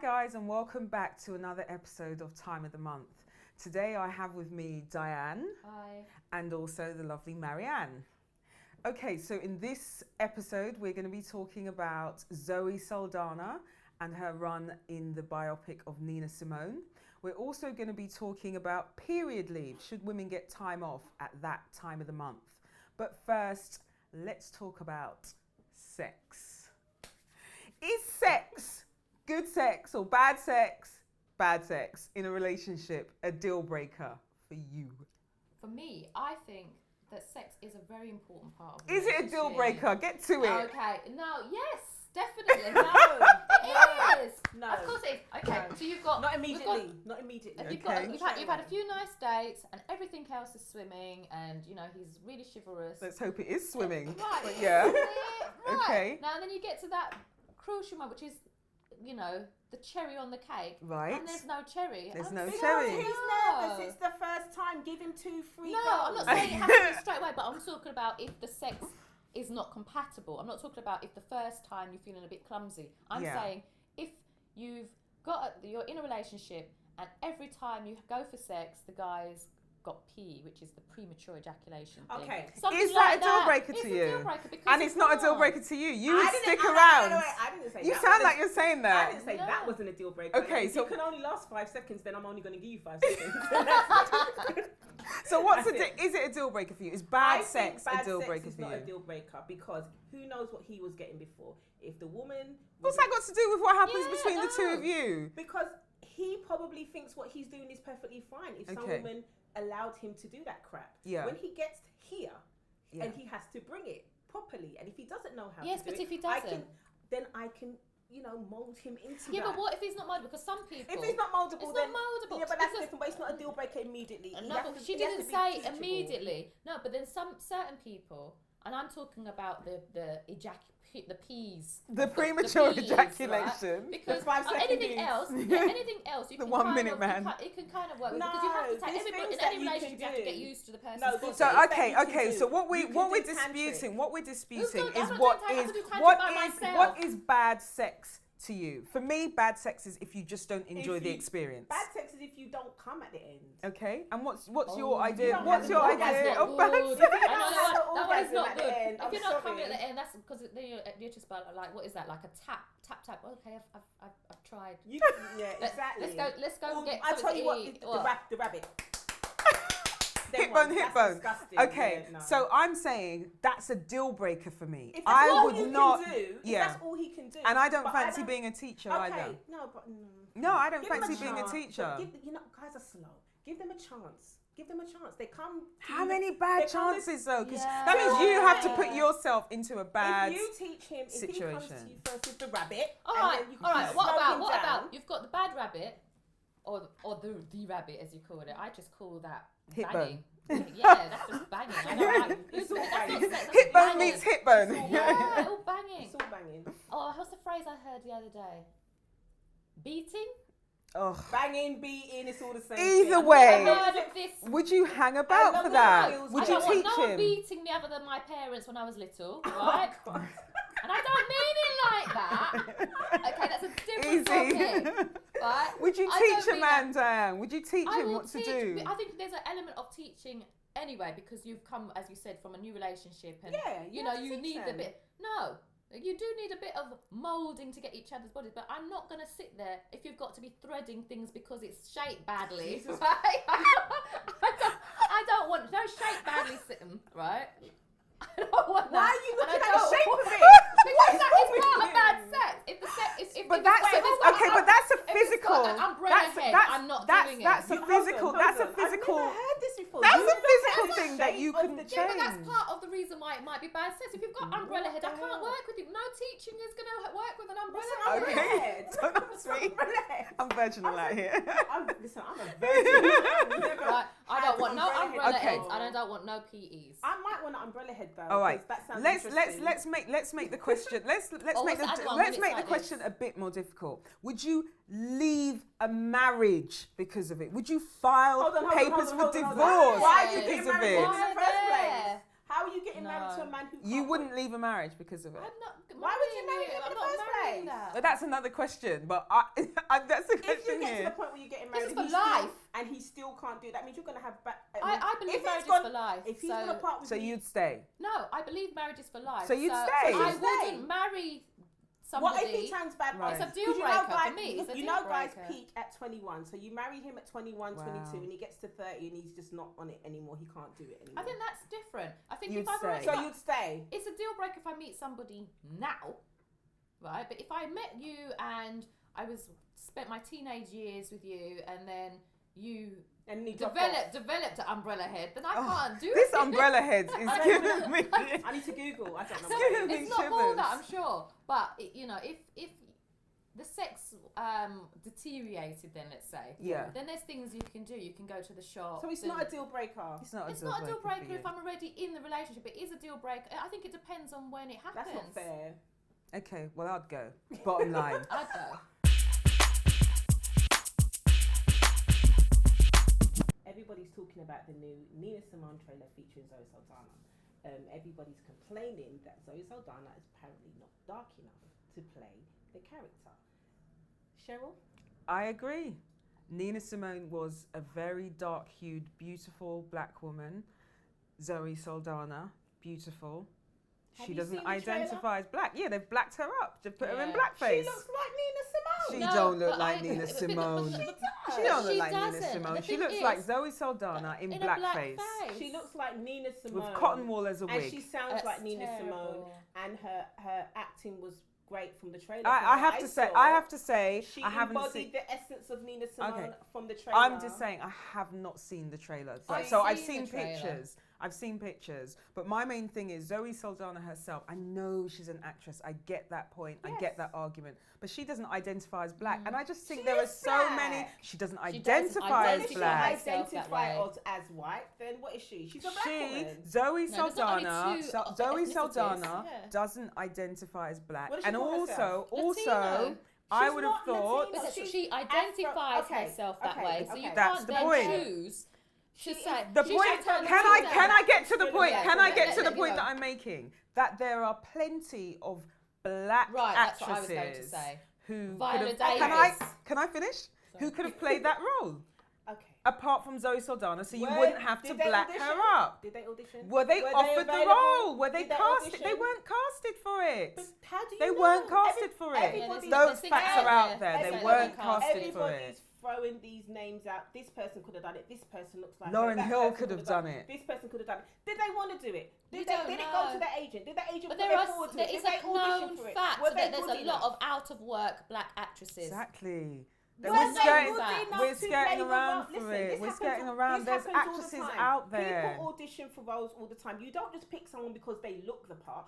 guys, and welcome back to another episode of Time of the Month. Today I have with me Diane. Hi. And also the lovely Marianne. Okay, so in this episode we're going to be talking about Zoe Saldana and her run in the biopic of Nina Simone. We're also going to be talking about period leave. Should women get time off at that time of the month? But first, let's talk about sex. Is sex, good sex or bad sex in a relationship a deal breaker for you? For me, I think that sex is a very important part of Is it a deal breaker? Get to it. Okay. No. Yes. Definitely. No. It is. No. Of course it is. Okay. No. So you've got Not immediately. Not immediately. You've had a few nice dates and everything else is swimming and you know he's really chivalrous. Let's hope it is swimming. Right. But yeah. Right. Okay. Now then you get to that crucial moment, which is, you know, the cherry on the cake. Right. And there's no cherry. There's I'm no sorry. cherry. He's nervous. It's the first time. Give him 2-3 No, goals. I'm not saying it has to be straight away, but I'm talking about if the sex is not compatible. I'm not talking about if the first time you're feeling a bit clumsy. I'm saying if you're in a relationship and every time you go for sex, the guy's got P, which is the premature ejaculation thing. Okay. Something Is that like a deal breaker to It's you? a deal breaker because And it's not a deal breaker to you. You would stick No, around. I didn't say You that. sound like you're saying I that. didn't say No. that wasn't a deal breaker. Okay, If so- you can only last 5 seconds, then I'm only going to give you 5 seconds. So what's That's is it a deal breaker for you? Is I bad think sex bad a deal sex breaker is for not you? a deal breaker because who knows what he was getting before? If the woman, What's that got to do with what happens Yeah, between the two no. of you? because he probably thinks what he's doing is perfectly fine. If some Okay. woman allowed him to do that crap, Yeah. when he gets here, Yeah. and he has to bring it properly, and if he doesn't know how Yes, to do but it, if he I doesn't? can mold him into Yeah, that. but what if he's not moldable? Because some people... If he's not moldable, It's then not moldable. yeah, but that's Because- different. But it's not a deal breaker immediately. He No, has but to- she he has didn't to be say teachable. immediately. No, but then certain people, and I'm talking about the P's. The premature P's, ejaculation. Right? Because The 5 second anything P's. else, anything else, you The can 1 kind minute of, man. It can kind of work with No, because you have to take there's everybody things in that any you can relationship. You have to do. get used to the person's No, body. there's So things that okay, you can okay. do. So what You can we're do disputing, tantric. what we're disputing I is don't what do tantric, I is do tantric what by is myself. what is bad sex to you? For me, bad sex is if you just don't enjoy the you- experience. Bad sex is if you don't come at the end. Okay, and what's your Oh, idea? don't What's have your an idea orgasm. of bad Good. sex? I know Have that an one is orgasm not at the good. end. If I'm you're not coming at sorry. the end, that's because you're just like what is that? Like a tap. Okay, I've tried. Yeah, exactly. Let's go Or, get I something tell you to what, eat. the rabbit. Hip Them ones, bone, hip that's bone. disgusting. Okay, Yeah, no. so I'm saying that's a deal breaker for me. If that's I all would you not. can do, if yeah. that's all he can do. And I don't But fancy being a teacher okay, either. no, but No, I don't Give them fancy being a chance. teacher. Guys are slow. Give them a chance. Give them a chance. They come. to How you- many bad they come chances though? Because Yeah. that means you have to put Yeah. yourself into a bad. If you teach him, if he comes to situation. you first with the rabbit, All and right, then you can all right. What slow about him what down. about you've got the bad rabbit, or the rabbit as you call it. I just call that Hip banging. Yeah, that's just banging. I know, right? It's all That's banging. not sex, that's Hip bone banging. meets hip bone. Yeah, all banging. It's all banging. Oh, what's the phrase I heard the other day? Beating? Ugh. Banging, beating, it's all the same. Either thing. way. I've heard of this. Would you hang about love for the that? feels Would I you don't want teach no one him? beating me other than my parents when I was little, Oh, right? God. And I don't mean it like that. Okay, that's a different Easy. topic, right? Would you I teach don't a mean man, Diane? Would you teach I him will what to teach, do? I think there's an element of teaching anyway because you've come, as you said, from a new relationship and Yeah, you you know have to you teach need a them. bit. No, you do need a bit of moulding to get each other's bodies. But I'm not going to sit there if you've got to be threading things because it's shaped badly. Right? I don't want no shape badly sitting right. I don't want that. Why are you And I looking at the don't shape want- of it? Because that is with part of you? bad sex. If the sex, if But it's that's if it's got okay. an But that's a if it's got physical. an umbrella head, I'm not doing it. That's a Hold on, physical. hold That's a on. physical. I've never heard this before. That's You a look physical at the thing that you shape can of the- Yeah, but that's change. part of the reason why it might be bad sex. If you've got umbrella head, I the can't hell? work with you. No teaching is going to work with an umbrella What's head. an Okay. umbrella head? Don't ask me. Umbrella head. I'm virginal out here. Listen, I'm a virgin. I've never Right, I don't had want no umbrella umbrella Okay. heads, and I don't want no PEs. I might want an umbrella head though. All right. 'cause That sounds Let's interesting. make the question. Let's Oh, make what's the the other one let's when make it's the like question this? a bit more difficult. Would you leave a marriage because of it? Would you file Hold on, papers for hold on. divorce Why are you because getting of married in it? the first Why place? there? How are you getting No. married to a man who You can't wouldn't leave a marriage because of it. I'm not. Why would you marry him in I'm the not first marrying place? that. But that's another question. But that's the If you question get to here. the point where you're getting This married is and for life. he still can't do it, that means you're going to have... I believe if marriage he's gone- is for life. If he's so, going to part with So me... you'd stay. no, I believe marriage is for life. So you'd stay. I You'd stay. wouldn't marry What somebody. if he turns bad? Right. It's a 'Cause deal breaker for me. It's a you deal know guys breaker. peak at 21. So you marry him at 21, Wow. 22, and he gets to 30 and he's just not on it anymore. He can't do it anymore. I think that's different. I think You'd if I've stay. already So got- you'd stay. it's a deal breaker if I meet somebody now, right? But if I met you and I spent my teenage years with you, and then you And then he dropped off. developed an umbrella head, then I Oh, can't do This it. umbrella head is giving me. I need to Google. I don't know. So what it giving is. me it's not all that, shivers. I'm sure. But if the sex deteriorated, then let's say, Yeah. then there's things you can do. You can go to the shop. So it's and- not a deal breaker. It's not a It's deal not a deal breaker for breaker you. if I'm already in the relationship. It is a deal breaker. I think it depends on when it happens. That's not fair. Okay, well, I'd go. Bottom line. I'd go. Everybody's talking about the new Nina Simone trailer featuring Zoe Saldana. Everybody's complaining that Zoe Saldana is apparently not dark enough to play the character. Cheryl? I agree. Nina Simone was a very dark-hued, beautiful black woman. Zoe Saldana, beautiful. Have She you doesn't seen the trailer? identify as black. Yeah, they've blacked her up. They've put her in Yeah. blackface. She looks like Nina She Simone. No, don't look but like I- Nina but- Simone. She does. She don't look She like Nina doesn't. Simone. The She thing looks is, like Zoe Saldana in a blackface. blackface. She looks like Nina Simone. With cotton wool as a and wig. she sounds That's like Nina Simone. terrible. And her acting was great from the trailer. I From what have to say, saw, I have to say, she I haven't embodied seen. the essence of Nina Simone Okay. from the trailer. I'm just saying, I have not seen the trailer. I've So I've seen seen the trailer. pictures. I've seen pictures. But my main thing is Zoe Saldana herself. I know she's an actress. I get that point. I Yes. get that argument. But she doesn't identify as black. And I just think She there are is so black. many. She doesn't She doesn't identify Then as if she black. herself that identify way. as white, then what is she? She's a black She, woman. Zoe No, there's not only Saldana, two Zoe ethnicities. Saldana Yeah. doesn't identify as black. What does she And call herself? also, Latino. I She's would have not thought. Latino. But She's she identifies okay, herself that okay, way, so okay. you That's can't the then point. choose to She say. is- The She point, should turn can it I down. can I get to the point? Yeah, Can I yeah, get yeah, to the yeah, point go. that I'm making? That there are plenty of black Right, that's what I was actresses going to say. who Viola could have, Davis. can I finish? Sorry. Who could have played that role Okay. apart from Zoe Saldana, so you Were- wouldn't have to did they black audition? her up. Did they audition? Were they offered the available? role? Were they Did they casted? They audition? weren't casted for it. But how do you They know? weren't casted for it. everybody's- Those there's facts things are out out there. there. They Everybody weren't can't. casted for Everybody's it. throwing these names out. This person could have done it. This person looks like Lauryn her. That Hill person could have done it. This person could have done it. Did they want to do it? You Did don't Did it know. go to the agent? Did the agent But put there forward to there it? is Did they a known audition for it? fact Were that they there's good a lot enough? of out of work black actresses. Exactly. Were We're they skirting, good enough we're to skirting play the around role? for Listen, it. this We're happens skirting all- around. this There's happens all the actresses time. out there. People audition for roles all the time. You don't just pick someone because they look the part.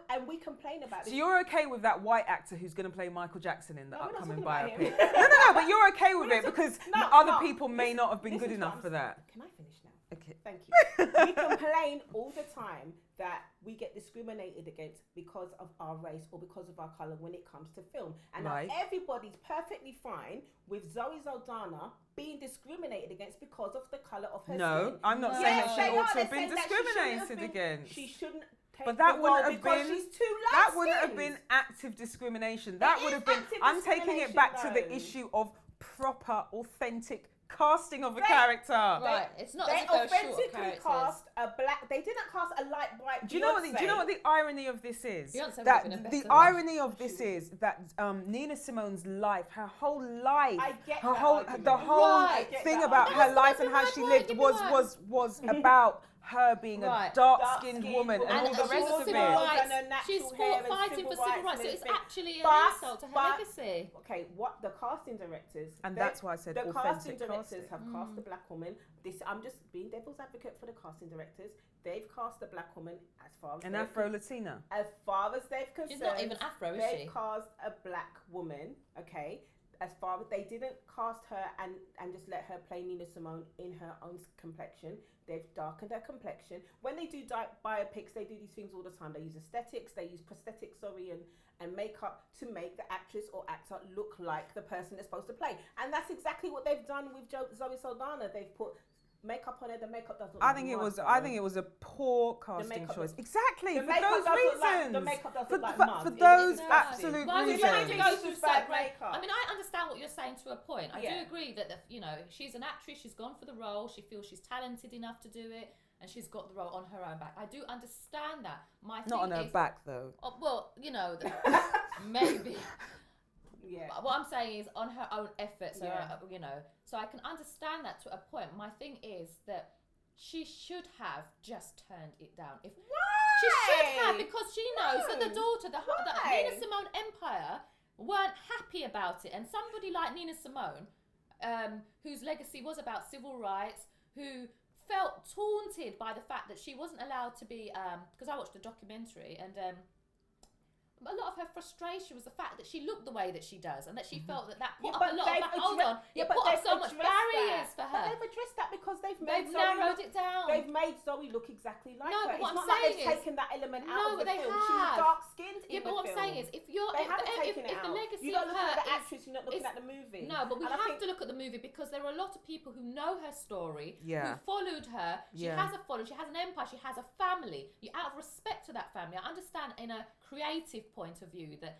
And we complain about So this. you're okay with that white actor who's going to play Michael Jackson in the No, we're not upcoming talking about biopic? him. No, but you're okay with We're it not because no, other no. people may This- not have been this good is enough what for I'm that. saying. Can I finish now? Okay. Thank you. We complain all the time that we get discriminated against because of our race or because of our colour when it comes to film. And Right. now everybody's perfectly fine with Zoe Saldana being discriminated against because of the colour of her No, skin. I'm not No. saying Yes, that they she are. ought to They're have been saying that she shouldn't have discriminated been- against. She shouldn't take But that the wouldn't role have because been. she's too That wouldn't have light-skinned. been active discrimination. That It would is have been. active I'm taking it back to the discrimination, issue of proper, authentic casting of a They- character. Right, it's not They as if they were short authentically characters. cast a black. They didn't cast a light bright. Do you know what? Do you know what the irony of this is? Beyonce would That have been a the better one. irony of this is that Nina Simone's life, her whole life, I get her that whole argument. the whole Right. thing that about argument. her life and how That's she right, lived give me was about her being Right. a dark-skinned Dark-skinned woman and woman. all the And rest she's of civil it. rights. rights. and her She's natural hair and fighting civil for civil rights rights, so and it's everything. actually an But- insult to her but- legacy. Okay, what the casting directors And they- that's why I said the authentic casting directors casting. have cast a black woman. This I'm just being devil's advocate for the casting directors. They've cast a black woman as far as An they're Afro-Latina. as far as they've concerned. She's not even Afro, is They've she? cast a black woman, okay? As far as they didn't cast her and just let her play Nina Simone in her own complexion. They've darkened her complexion. When they do biopics, they do these things all the time. They use aesthetics, they use prosthetics, and makeup to make the actress or actor look like the person they're supposed to play. And that's exactly what they've done with Zoe Saldana. They've put makeup on her, the makeup doesn't. I think it was a poor casting choice. Exactly, The for makeup those doesn't reasons. the makeup doesn't for, like for, mud. for It's those nasty. absolute Well, reasons. you have to go Through through bad separate. makeup. I mean, I understand what you're saying to a point. I do Yeah. agree that she's an actress. She's gone for the role. She feels she's talented enough to do it, and she's got the role on her own back. I do understand that. My Not on thing her is, back though. well, maybe. Yeah. What I'm saying is on her own effort. So Yeah. so I can understand that to a point. My thing is that she should have just turned it down. If she should have, because she knows that the daughter, the Nina Simone empire, weren't happy about it, and somebody like Nina Simone, whose legacy was about civil rights, who felt taunted by the fact that she wasn't allowed to be, because I watched the documentary, and a lot of her frustration was the fact that she looked the way that she does, and that she felt that put up a lot of hold on, it put up so much barriers for her. But they've addressed that because they've narrowed it down. They've made Zoe look exactly like No, her. but what it's I'm not like saying they've is- taken that element No, out of but the they film. She was have. dark skinned in Yeah, the but what I'm film. saying is, if you're They haven't taken it if out. the legacy You're not of looking her at the is actress. You're not looking at the movie. no, but we And I have think- to look at the movie because there are a lot of people who know her story, Yeah. who followed her. She Yeah. has a following, she has an empire, she has a family. You out of respect to that family, I understand in a creative point of view that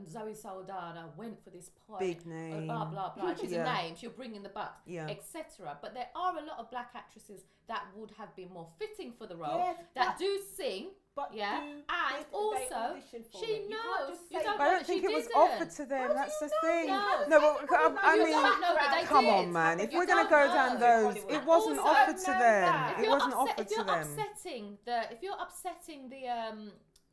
Zoe Saldana went for this point, Big name. blah blah blah. She's Yeah. a name, she'll bring in the butt, Yeah. etc. But there are a lot of black actresses that would have been more fitting for the role, Yes, that but- do sing. But Yeah, did and they also audition for she it? You can't knows. just You say- don't I know don't that think she it was didn't. offered to them. How do That's you the know? thing. No. No, but I You mean, don't know that they come did. on, man. If You we're gonna don't go know. down those, it wasn't Also, offered to know them. that. It wasn't offered to them. If you're upsetting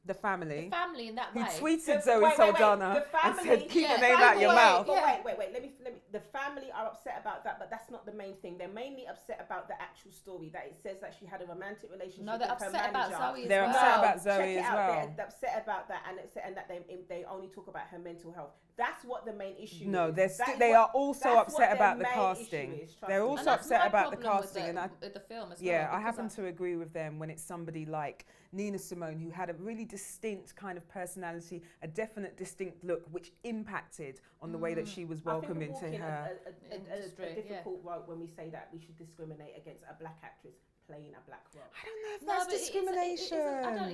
The family. in that Who way, tweeted The- Zoe wait, wait, wait. Saldana The and family- said, "Keep Yeah, your name out your family- mouth." But Yeah. wait. Let me. The family are upset about that, but that's not the main thing. They're mainly upset about the actual story that it says that she had a romantic relationship no, they're with her upset manager. about Zoe as They're well. upset about Check Zoe it as out. well. They're upset about that, and that they only talk about her mental health. That's what the main issue No, is. they are also that's what upset their about the main casting. issue is, trust They're me. also And that's upset my about the problem with casting, and with the film as yeah, well. I happen because to agree with them when it's somebody like Nina Simone, who had a really distinct kind of personality, a definite distinct look, which impacted on the way that she was welcomed I think we're into walking her. a difficult road when we say that we should discriminate against a black actress playing a black role. I don't know if No, that's but it is- discrimination.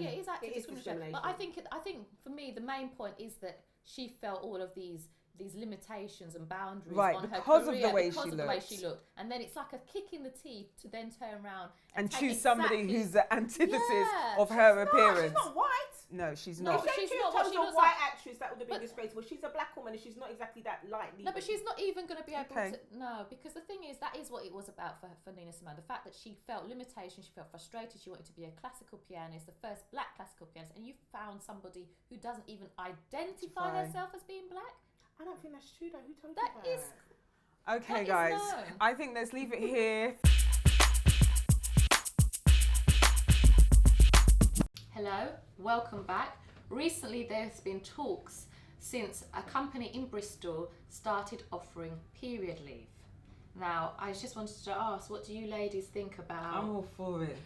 it is actually It is discrimination. But I think for me the main point is that she felt all of these limitations and boundaries Right, on her because of career the way because she of the way looked. she looked, and then it's like a kick in the teeth to then turn around And take choose somebody exactly- who's the antithesis Yeah, of her No, appearance. she's not white. No, she's No, not. but If they she's choose not what chose she a looks white like. actress, that would have been But- disgraceful. She's a black woman and she's not exactly that lightly. No, but she's not even going to be able Okay. to. No, because the thing is, that is what it was about for Nina Simone. The fact that she felt limitation, she felt frustrated, she wanted to be a classical pianist, the first black classical pianist, and you found somebody who doesn't even identify Fine. herself as being black. I don't think that's true though. Who told That you that? is- Okay, That is guys. known. I think let's leave it here. Hello, welcome back. Recently, there's been talks since a company in Bristol started offering period leave. Now, I just wanted to ask, what do you ladies think about? I'm all for it.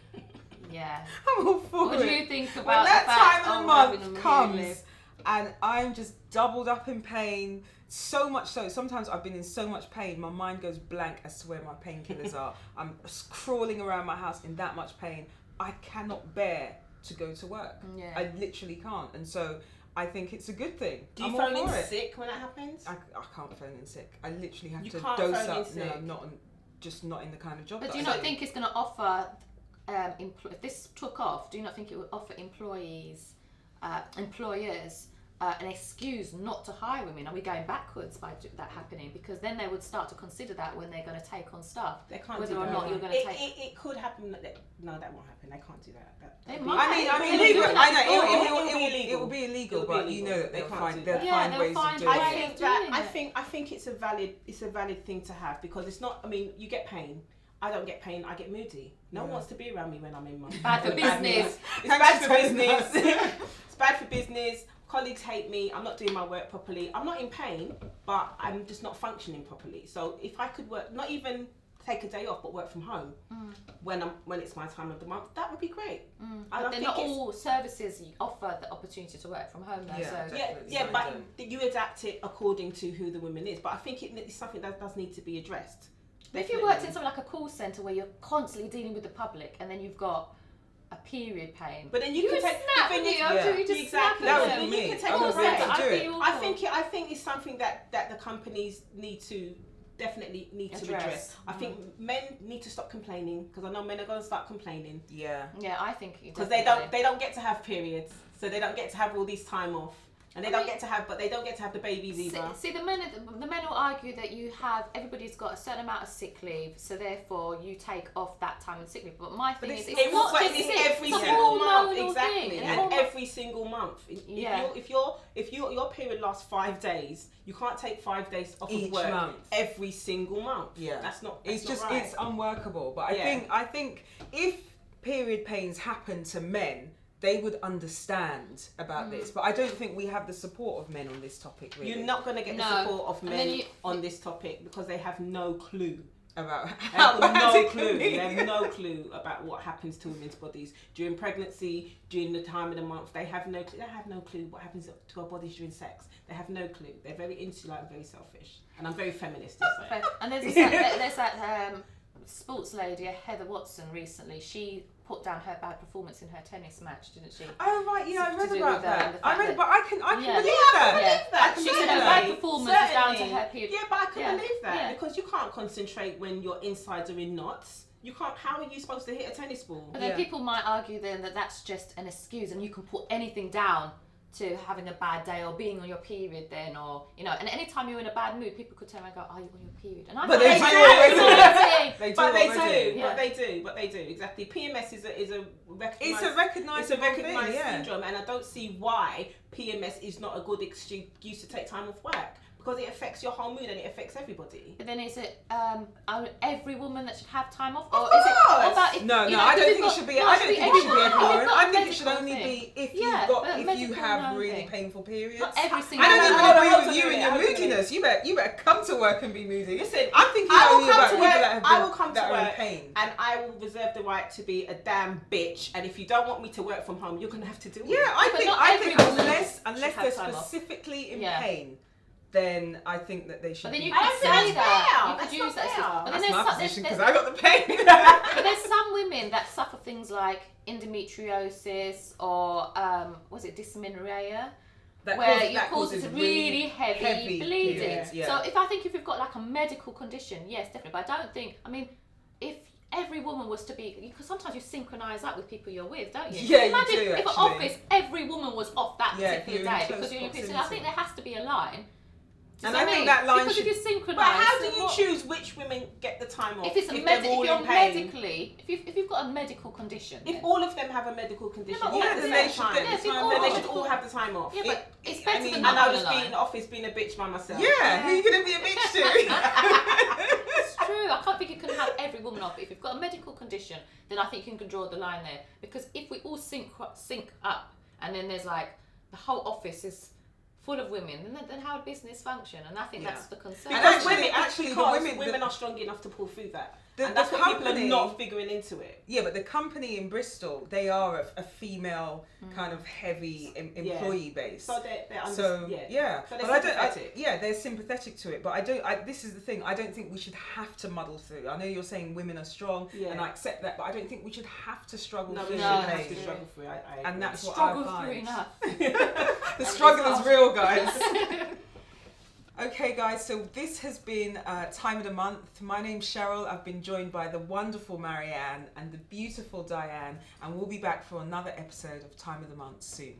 Yeah. I'm all for What it. do you think about When that the fact time of the having a month period leave? comes and I'm just doubled up in pain, so much so, sometimes I've been in so much pain, my mind goes blank as to where my painkillers are. I'm crawling around my house in that much pain. I cannot bear to go to work. Yeah. I literally can't. And so I think it's a good thing. Do you I'm all phone in for it. sick when that happens? I can't phone in sick. I literally have You to can't dose phone in up. No, sick. I'm not on, just not in the kind of job But that do you I not do. think it's going to offer, if this took off, do you not think it would offer employers an excuse not to hire women? Are we going backwards by that happening? Because then they would start to consider that when they're going to take on staff. They can't Whether do or that. not you're going to take. It could happen. No, that won't happen. They can't do that. They that'd might. be- I mean, They're illegal. doing I that know before. it will be illegal, It'll be but you illegal. know that They they'll can't find do they'll that. Yeah, find they'll ways find of doing ways. I it. think doing that it. I think it's a valid thing to have because it's not. I mean, you get pain. I don't get pain. I get moody. No one wants to be around me when I'm in my Bad for business. It's bad for business. It's bad for business. Colleagues hate me. I'm not doing my work properly. I'm not in pain, but I'm just not functioning properly. So if I could work, not even take a day off, but work from home when it's my time of the month, that would be great. But they're not all services offer the opportunity to work from home though. Yeah, So Yeah, but you adapt it according to who the woman is. But I think it's something that does need to be addressed. But if you worked in something like a call centre where you're constantly dealing with the public and then you've got a period pain, but then you can take snap, the thing is, you just exactly. snap That at would them. be me. You can take I a would break. really I'd do be it. awful. I think it's something that the companies need to definitely need to address. I think men need to stop complaining, because I know men are going to start complaining. Yeah. Yeah, I think Because they don't get to have periods, so they don't get to have all these time off, and they don't get to have the babies either. See, the men will argue that everybody's got a certain amount of sick leave, so therefore you take off that time in sick leave. But my thing is, it's not just sick, every it's a single month, hormonal exactly, thing. and every single month. Yeah. If your period lasts 5 days, you can't take 5 days off Each of work month. every single month. Yeah. That's not. It's not just right. it's unworkable. But I think if period pains happen to men, they would understand about this. But I don't think we have the support of men on this topic, really. You're not going to get the support of men on this topic, because they have no clue about They how have bad no it can clue. be. They have no clue about what happens to women's bodies during pregnancy, during the time of the month. They have no clue. They have no clue what happens to our bodies during sex. They have no clue. They're very insular and very selfish. And I'm very feminist. So. And there's that sports lady, Heather Watson, recently. She put down her bad performance in her tennis match, didn't she? Oh right, yeah, I read To do about with that. the I read, fact but I can believe I that. believe that. She said her Certainly. bad performance was down to Certainly. her period. Yeah, but I can believe that, Yeah. because you can't concentrate when your insides are in knots. You can't. How are you supposed to hit a tennis ball? But then people might argue then that that's just an excuse, and you can put anything down to having a bad day or being on your period then, or and anytime you're in a bad mood, people could turn around and go, "Are you on your period?" And But they do already. They do But they already. do. But they do. Exactly. PMS is a recognised. It's a recognised recognised thing, syndrome, and I don't see why PMS is not a good excuse to take time off work, because it affects your whole mood and it affects everybody. But then is it every woman that should have time off, Of or is it course. what about if, No, you no, know, I if don't you've think it got- should be. no, I it don't should think be it should be everyone. everyone. If you've got I a think it should medical only thing. be if Yeah, you've got but if you medical have no really thing. painful periods. Not every I single don't one. even Hold on, agree hold with on you a and minute, your hold on a minute. moodiness. You better come to work and be moody. Listen, I'm thinking I will only come about to people work. that have I been will come to that are in work, pain. and I will reserve the right to be a damn bitch. And if you don't want me to work from home, you're gonna have to do it. Yeah, I but think not I every think woman unless should they're have time off. specifically in Yeah. pain, then I think that they should. But then be you I could don't think say that's that. fair. You could That's use not that. fair. But then That's there's my some, position, there's- because I got the pain. but there's some women that suffer things like endometriosis or was it dysmenorrhea, where it causes really heavy bleeding. periods, yeah. So if you've got like a medical condition, yes, definitely. But I don't think. I mean, if every woman was to be, because sometimes you synchronise that with people you're with, don't you? Yeah, you Imagine do, if an actually. office every woman was off that Yeah, particular you're in day close because you're in your period. So I proximity. think there has to be a line. Do you And see I what think mean? that line because should- if you synchronise, But how do then you what- choose which women get the time off? If it's they're if all you're in pain? medically, if you've got a medical condition, If then- all of them have a medical condition, but all all at the of same them should time, get the then time they off. should all have the time off. yeah, but it's I better mean, than And not I'll on the just be line. in the office being a bitch by myself. Yeah, who are you gonna be a bitch to? It's true. I can't think you can have every woman off. But if you've got a medical condition, then I think you can draw the line there. Because if we all sync up, and then there's like the whole office is full of women, then how would business function? And I think Yeah. that's the concern. And Because actually- women, actually, the because women- women are strong enough to pull through that. The- And that's the what people company- are not figuring into it. Yeah, but the company in Bristol, they are a female kind of heavy employee base. So they're So yeah, So but they're I don't. sympathetic. They're sympathetic to it, but I don't. This is the thing. I don't think we should have to muddle through. I know you're saying women are strong, Yeah. and I accept that, but I don't think we should have to struggle No, we through shouldn't the have pain. to struggle through. I And agree. that's what Struggle I through find. enough. The struggle is real, guys. Okay, guys, so this has been Time of the Month. My name's Cheryl. I've been joined by the wonderful Marianne and the beautiful Diane, and we'll be back for another episode of Time of the Month soon.